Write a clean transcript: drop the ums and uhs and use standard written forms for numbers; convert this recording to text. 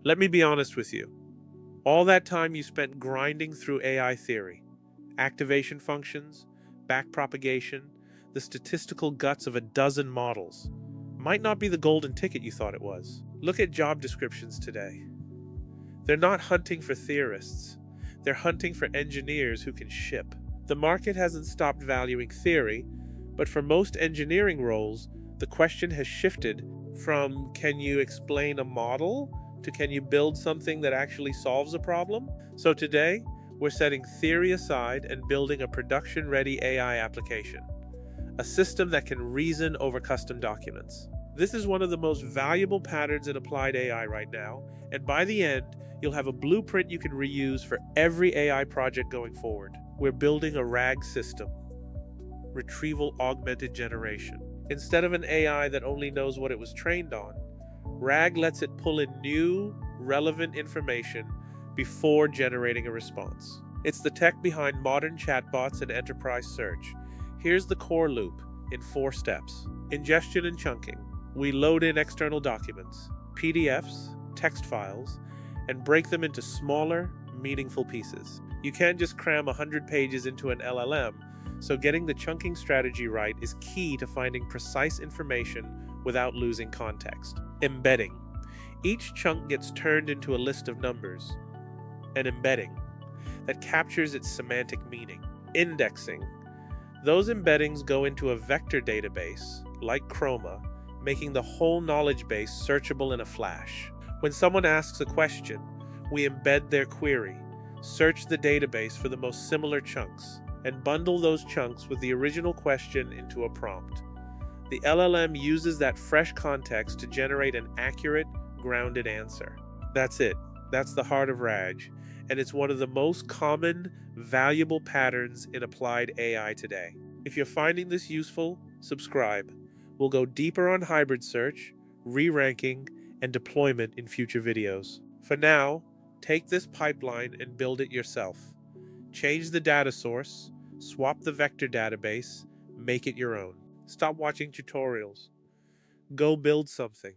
Let me be honest with you. All that time you spent grinding through AI theory, activation functions, backpropagation, the statistical guts of a dozen models, might not be the golden ticket you thought it was. Look at job descriptions today. They're not hunting for theorists. They're hunting for engineers who can ship. The market hasn't stopped valuing theory, but for most engineering roles, the question has shifted from can you explain a model to can you build something that actually solves a problem? So today, we're setting theory aside and building a production-ready AI application, a system that can reason over custom documents. This is one of the most valuable patterns in applied AI right now, and by the end, you'll have a blueprint you can reuse for every AI project going forward. We're building a RAG system, Retrieval-Augmented Generation. Instead of an AI that only knows what it was trained on, RAG lets it pull in new, relevant information before generating a response. It's the tech behind modern chatbots and enterprise search. Here's the core loop in 4 steps. Ingestion and chunking. We load in external documents, PDFs, text files, and break them into smaller, meaningful pieces. You can't just cram 100 pages into an LLM, so getting the chunking strategy right is key to finding precise information without losing context. Embedding. Each chunk gets turned into a list of numbers, an embedding, that captures its semantic meaning. Indexing. Those embeddings go into a vector database, like Chroma, making the whole knowledge base searchable in a flash. When someone asks a question, we embed their query, search the database for the most similar chunks, and bundle those chunks with the original question into a prompt. The LLM uses that fresh context to generate an accurate, grounded answer. That's it. That's the heart of RAG, and it's one of the most common, valuable patterns in applied AI today. If you're finding this useful, subscribe. We'll go deeper on hybrid search, re-ranking, and deployment in future videos. For now, take this pipeline and build it yourself. Change the data source, swap the vector database, make it your own. Stop watching tutorials. Go build something.